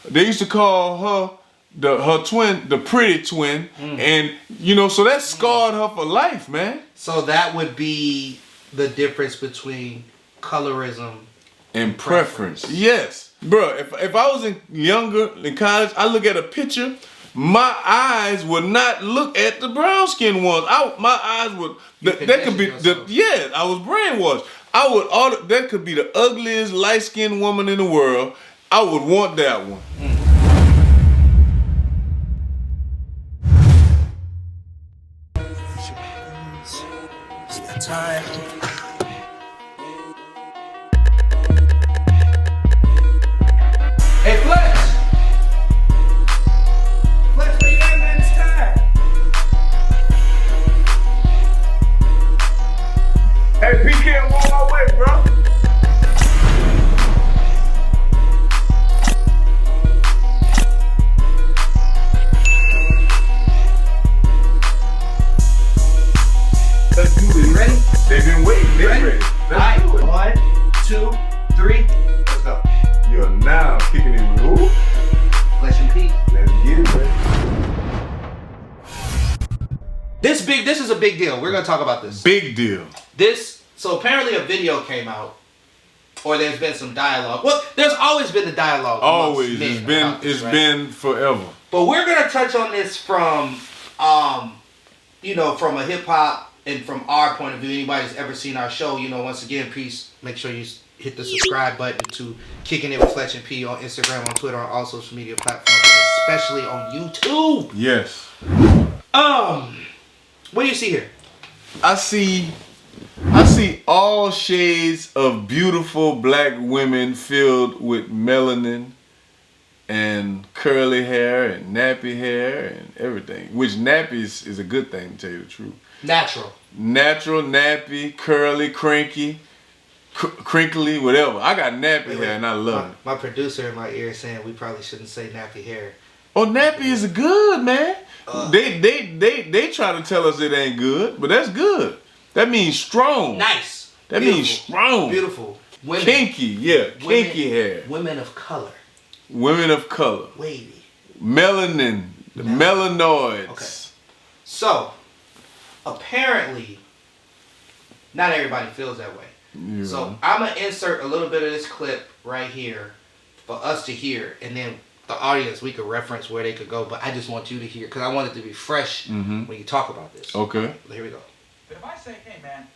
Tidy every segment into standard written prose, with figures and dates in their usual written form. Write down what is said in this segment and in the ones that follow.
they used to call her her twin, the pretty twin, and so that scarred her for life, man. So that would be the difference between colorism and preference. Yes, bro. If I was younger in college, I look at a picture, my eyes would not look at the brown skinned ones. My eyes would. That could be I was brainwashed. That could be the ugliest light skinned woman in the world. I would want that one. Time. Hey, Fletch! Fletch, where you at, man? It's time. Hey, PK, I'm on my way, bro. Let's do it. You ready? They've been waiting. They're ready. Let's do it. 1, 2, 3. Let's go. You're now kicking in with who? Fletch P. Let's get it, ready. This is a big deal. We're gonna talk about this. Big deal. So apparently a video came out, or there's been some dialogue. Well, there's always been the dialogue. Always. It's been forever. But we're gonna touch on this from from a hip hop and from our point of view. Anybody who's ever seen our show, once again, please make sure you hit the subscribe button to Kicking It with Fletch and P on Instagram, on Twitter, on all social media platforms, especially on YouTube. Yes. What do you see here? I see all shades of beautiful black women filled with melanin and curly hair and nappy hair and everything. Which nappies is a good thing, to tell you the truth. Natural, nappy, curly, cranky, crinkly, whatever. I got nappy hair and I love it. My producer in my ear is saying we probably shouldn't say nappy hair. Oh, nappy is good, man. They try to tell us it ain't good, but that's good. That means strong. Nice. That means strong. Beautiful. Women. Kinky, kinky hair. Women of color. Women of color. Wavy. Melanin. The melanoids. Okay. So, apparently, not everybody feels that way. Yeah. So, I'm going to insert a little bit of this clip right here for us to hear, and then the audience, we could reference where they could go, but I just want you to hear, because I want it to be fresh when you talk about this. Okay. Here we go. But if I say, hey man,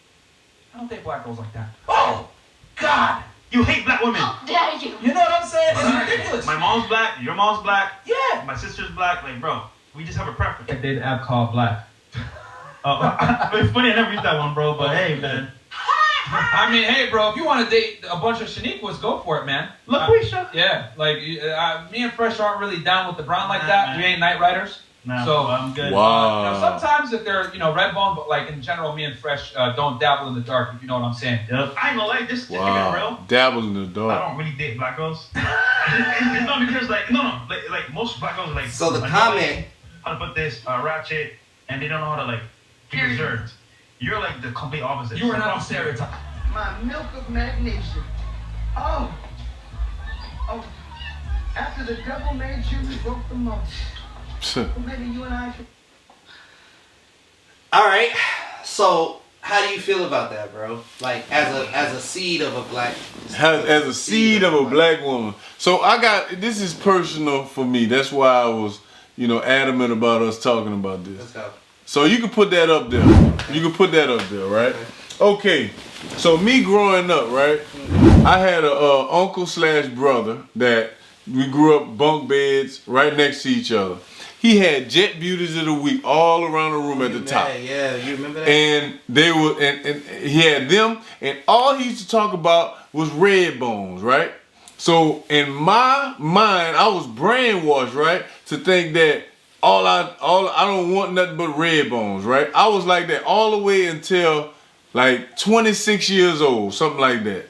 I don't date black girls like that. Oh, God! You hate black women. How dare you? You know what I'm saying? It's ridiculous. My mom's black, your mom's black, Yeah. my sister's black, like bro, we just have a preference. I did an app called Black. It's funny I never used that one, bro, but hey man. I mean, hey, bro, if you want to date a bunch of Shaniquas, go for it, man. LaQuisha. Yeah, like, me and Fresh aren't really down with the brown like Nah, that. man. We ain't night riders. Nah, so I'm good. Wow. Sometimes if they're, red bone, but like in general, me and Fresh don't dabble in the dark, if you know what I'm saying. Yep. I ain't gonna lie, just to keep it real. Dabble in the I dark. don't really date black girls. It's not because like most black girls are like. So the I know, comment. like, how to put this ratchet, and they don't know how to like be reserved. You're like the complete opposite. You are not a stereotype. My milk of magnesium. Oh. After the devil made you, we broke the most. Well, maybe you and I should. All right. So, how do you feel about that, bro? Like, as a seed of a black... As a seed of a black woman. So this is personal for me. That's why I was, adamant about us talking about this. Let's go. So you can put that up there. You can put that up there, right? Okay. So me growing up, right? I had a uncle/brother that we grew up bunk beds right next to each other. He had Jet Beauties of the Week all around the room at the top. Yeah, you remember that? And they were, and he had them, and all he used to talk about was red bones, right? So in my mind, I was brainwashed, right, to think that I don't want nothing but red bones, right? I was like that all the way until like 26 years old, something like that.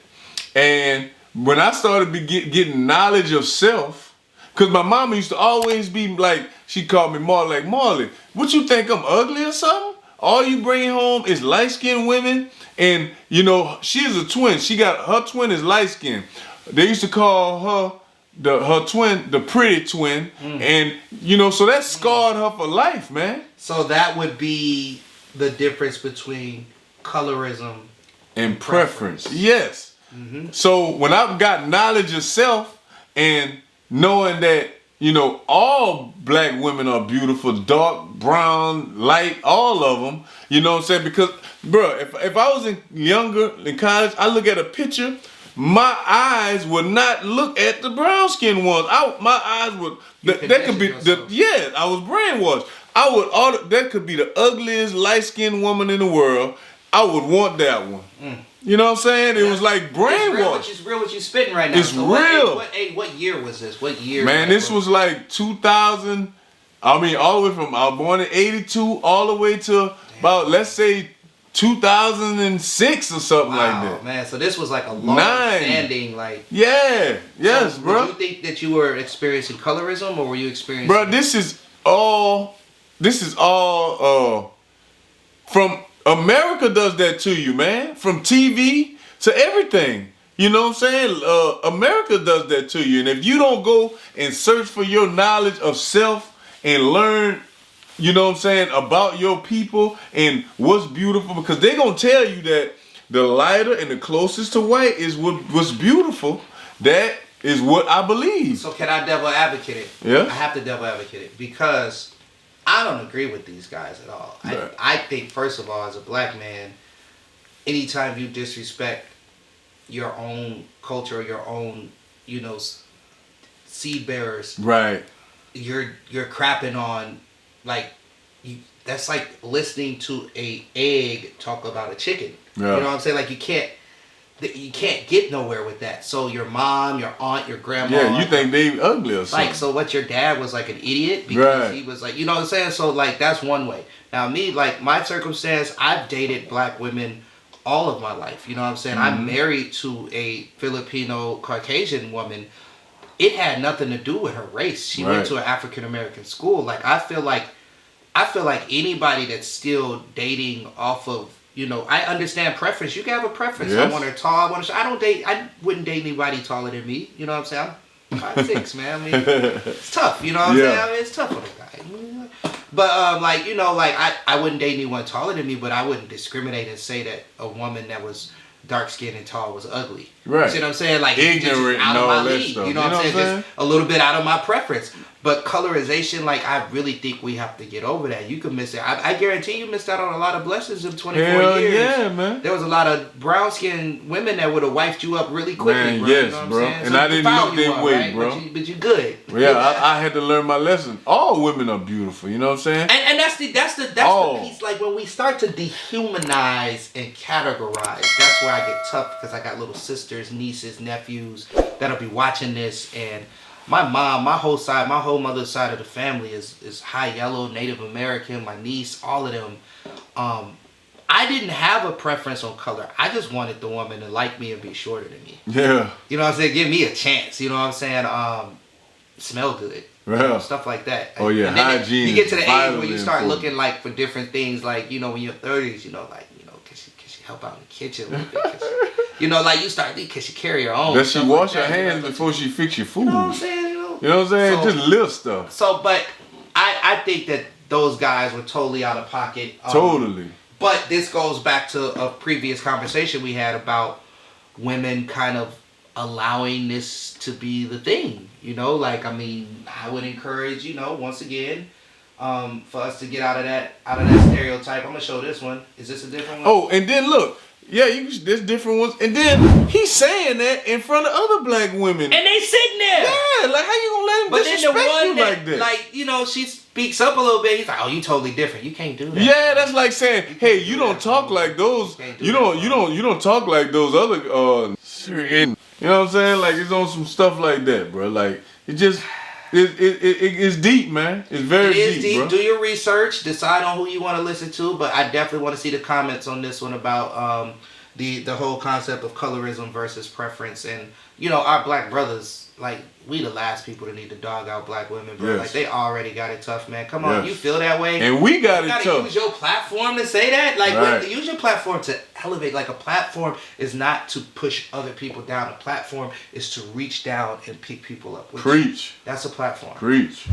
And when I started getting knowledge of self, because my mama used to always be like, she called me Marley, like, Marley, what you think, I'm ugly or something? All you bring home is light-skinned women. And, she's a twin. Her twin is light-skinned. They used to call her her twin, the pretty twin, and you know, so that scarred her for life, man. So that would be the difference between colorism And preference, yes. So when I've got knowledge of self and knowing that, you know, all black women are beautiful, dark, brown, light, all of them, you know what I'm saying? Because, bro, if I was younger in college, I look at a picture, my eyes would not look at the brown skinned ones. My eyes would, that could be, I was brainwashed. That could be the ugliest light skinned woman in the world. I would want that one. You know what I'm saying? It was like brainwashed. It's real what you spitting right now. It's real. What year was this? What year? Man, this was like 2000. I mean, all the way from, I was born in 82 all the way to about, let's say, 2006 or something like that. Man, so this was like a long-standing, like... Yeah, yes, so bro. Did you think that you were experiencing colorism, or were you experiencing... Bro, this is all from... America does that to you, man. From TV to everything. You know what I'm saying? America does that to you. And if you don't go and search for your knowledge of self and learn, you know what I'm saying, about your people and what's beautiful, because they're going to tell you that the lighter and the closest to white is what's beautiful. That is what I believe. So can I devil advocate it? Yeah. I have to devil advocate it because I don't agree with these guys at all. Right. I think, first of all, as a black man, anytime you disrespect your own culture, your own, you know, seed bearers, Right. you're crapping on, like, that's like listening to a egg talk about a chicken. Yeah. You know what I'm saying? Like, you can't get nowhere with that. So your mom, your aunt, your grandma. Yeah, you think they ugly or something. Like, so what, your dad was like an idiot because he was like, you know what I'm saying? So like, that's one way. Now me, like my circumstance, I've dated black women all of my life. You know what I'm saying? I'm married to a Filipino Caucasian woman. It had nothing to do with her race. She went to an African American school. Like, I feel like anybody that's still dating off of, you know, I understand preference. You can have a preference. Yes. I want her tall. I wouldn't date anybody taller than me. You know what I'm saying? I'm 5'6", man. I mean, it's tough. You know what I'm saying? I mean, it's tough on a guy. But like, you know, like I wouldn't date anyone taller than me, but I wouldn't discriminate and say that a woman that was dark skinned and tall was ugly. Right. You see what I'm saying? Like, ignorant out and of all my that league. stuff. You know what I'm saying? Just a little bit out of my preference. But colorization, like, I really think we have to get over that. You could miss it. I guarantee you missed out on a lot of blessings in 24 Hell years. yeah, man. There was a lot of brown-skinned women that would have wiped you up really quickly, Man, bro. yes, You know what bro. I'm saying? And So I you didn't found look that one, way, right? bro. But you good. Yeah, I had to learn my lesson. All women are beautiful, you know what I'm saying? And that's the piece. Like, when we start to dehumanize and categorize, that's where I get tough, because I got little sisters, nieces, nephews that'll be watching this, and my mom, my whole mother's side of the family is high yellow, Native American. My niece, all of them. I didn't have a preference on color. I just wanted the woman to like me and be shorter than me. Yeah. You know what I'm saying? Give me a chance. You know what I'm saying? Smell good. Yeah. Stuff like that. Oh yeah, and then hygiene. You get to the age where you vitally start important. looking like for different things, like, you know, when you're 30s, you know, like, you know, can she help out in the kitchen a little bit? Can she, you know, like, you start, can she carry her own? Does she stuff wash like her that, hands you know, before she fix your food? You know what I'm saying? You know what I'm saying? So- Just little stuff. So, but I think that those guys were totally out of pocket. Totally. But this goes back to a previous conversation we had about women kind of allowing this to be the thing. You know, like, I mean, I would encourage, you know, once again, for us to get out of that stereotype. I'm gonna show this one. Is this a different one? Oh, and then look. Yeah, there's different ones. And then he's saying that in front of other black women. And they sitting there. Yeah, like, how you gonna let him But then the disrespect one you that, like that? like, you know, she speaks up a little bit. He's like, "Oh, you totally different. You can't do that." Yeah, that's like saying, "Hey, you don't talk like those. You don't talk like those other you know what I'm saying? Like, it's on some stuff like that, bro. Like, it's deep, man. It's very deep, bro. Do your research. Decide on who you want to listen to. But I definitely want to see the comments on this one about the whole concept of colorism versus preference. And, you know, our black brothers, like, we the last people to need to dog out black women, bro. Yes. Like, they already got it tough, man. Come on, Yes. you feel that way? And we got You it gotta tough. use your platform to say that. Like, Right. use your platform to elevate. Like a platform is not to push other people down. A platform is to reach down and pick people up. Preach. That's a platform. Preach.